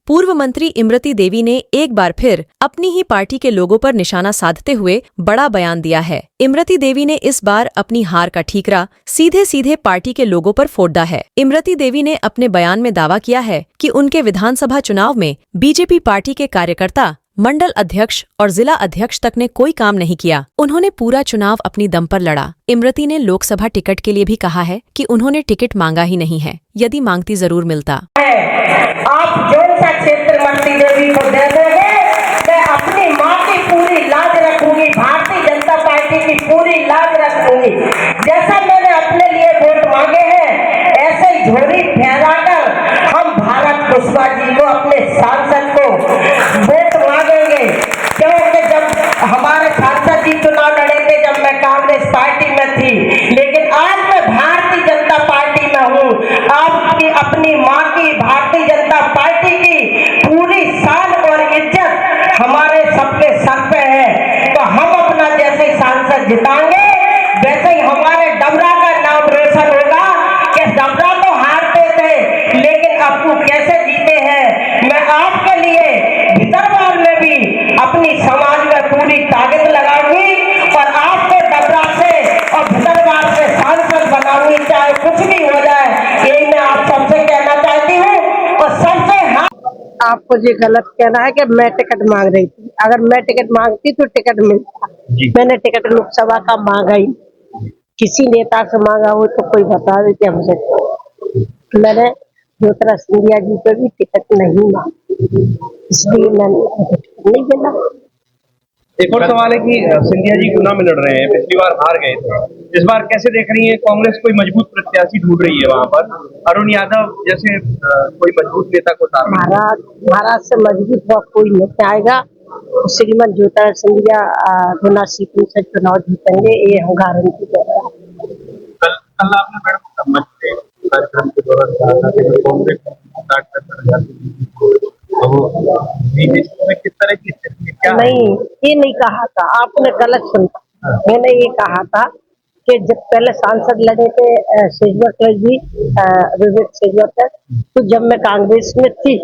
पूर्व मंत्री इमरती देवी ने एक बार फिर अपनी ही पार्टी के लोगों पर निशाना साधते हुए बड़ा बयान दिया है। इमरती देवी ने इस बार अपनी हार का ठीकरा सीधे सीधे पार्टी के लोगों पर फोड़ा है। इमरती देवी ने अपने बयान में दावा किया है कि उनके विधानसभा चुनाव में बीजेपी पार्टी के कार्यकर्ता, मंडल अध्यक्ष और जिला अध्यक्ष तक ने कोई काम नहीं किया। उन्होंने पूरा चुनाव अपनी दम पर लड़ा। इमरती ने लोकसभा टिकट के लिए भी कहा है कि उन्होंने टिकट मांगा ही नहीं है, यदि मांगती जरूर मिलता। आप जो सा क्षेत्र इमरती देवी को दे दोगे, मैं अपनी माँ की पूरी लाज रखूंगी, भारतीय जनता पार्टी की पूरी लाज रखूंगी। जैसा मैंने अपने लिए वोट मांगे हैं, ऐसे ही झोली फहराकर हम भारत कुशवाहा जी को, अपने सांसद को वोट मांगेंगे। क्योंकि जब हमारे सांसद जी चुनाव लड़े थे, जब मैं कांग्रेस पार्टी में थी, लेकिन आज मैं भारतीय जनता पार्टी में हूँ। आपकी अपनी माँ की, भारतीय जनता पार्टी की पूरी शान और इज्जत हमारे सबके सर पे है। तो हम अपना जैसे सांसद जिताएंगे, वैसे ही हमारे डबरा का नाम रोशन होगा कि डबरा तो हारते थे, लेकिन अब वो कैसे जीते हैं। मैं आपके लिए भीतरवाल में भी अपनी समाज में पूरी ताकत लगाऊंगी और आपको डबरा से और भीतरवाल से सांसद बनाऊंगी, चाहे कुछ भी हो जाए। यही मैं आप सबसे कहना चाहती हूँ। और सबसे आपको ये गलत कहना है कि मैं टिकट मांग रही थी। अगर मैं टिकट मांगती तो टिकट मिलता। मैंने टिकट लोकसभा का मांगा ही, किसी नेता से मांगा हो तो कोई बता देते हमसे। मैंने ज्योतिरादित्य सिंधिया जी पे भी टिकट नहीं मांगा, इसलिए मैंने टिकट नहीं मिला। एक और सवाल है कि सिंधिया जी चुनाव में लड़ रहे हैं, पिछली बार हार गए थे, इस बार कैसे देख रही है? कांग्रेस कोई मजबूत प्रत्याशी ढूंढ रही है वहां पर, अरुण यादव जैसे कोई मजबूत नेता को महाराज से मजबूत हुआ कोई नहीं आएगा। श्रीमती ज्योतिरादित्य सिंधिया गुना सीटों से चुनाव जीतेंगे, ये हम गारंटी दे रहे हैं। कल आपने मैडम कार्यक्रम के दौरान कहा था कि कांग्रेस किस तरह की क्या नहीं, ये नहीं कहा था, आपने गलत सुना। मैंने ये कहा था कि जब पहले सांसद लड़े थे शेजवत जी, विवेक शेजवत, तो जब मैं कांग्रेस में थी,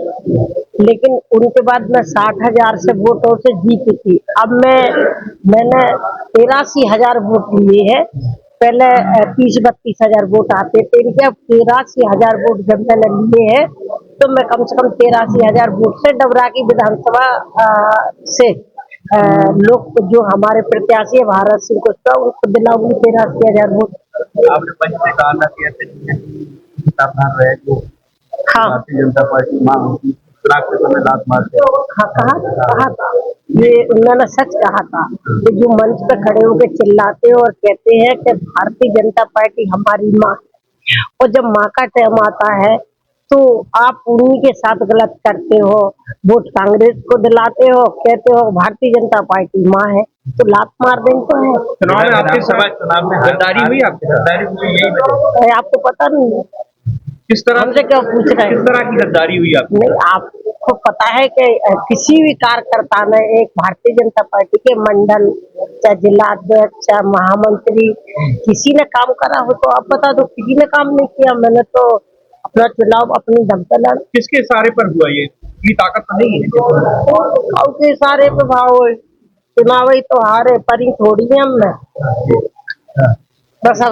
लेकिन उनके बाद मैं 60,000 से वोटों से जीती थी। अब मैंने 83,000 वोट लिए हैं। पहले 30-32 हजार वोट आते थे इनके, अब 83,000 वोट जब मैंने लिए हैं, तो मैं कम से कम 83,000 वोट से डबरा की विधानसभा से लोग जो हमारे प्रत्याशी है भारत सिंह कुशवाहा, उनको दिलाऊंगी 83,000 वोट। आपने पंच से कहा था कि ऐसे रहे जो भारतीय जनता पार्टी मां होगी, लाख के समय लाख मारते। हाँ, कहा था, ये उन्होंने सच कहा था कि जो मंच पे खड़े होकर चिल्लाते और कहते हैं कि भारतीय जनता पार्टी हमारी माँ, और जब माँ का टाइम आता है तो आप उन्हीं के साथ गलत करते हो, वोट कांग्रेस को दिलाते हो, कहते हो भारतीय जनता पार्टी माँ है, तो लात मार देंगे। तो चुनाव में आपके चुनाव में गद्दारी हुई, आपकी गद्दारी हुई, यही आपको पता नहीं है? किस तरह हमसे क्या पूछ रहे हैं? किस तरह की गद्दारी हुई आपकी? नहीं, आपको पता है कि किसी भी कार्यकर्ता ने एक भारतीय जनता पार्टी के मंडल, चाहे जिला अध्यक्ष, चाहे महामंत्री, किसी ने काम करा हो तो आप बता दो। किसी ने काम नहीं किया। मैंने तो अपना चुनाव अपनी दम पर लड़ा। किसके इशारे पर हुआ ये ताकत तो नहीं है? उसके इशारे पे भाव चुनाव ही तो हारे, पर ही थोड़ी है हम। बस अब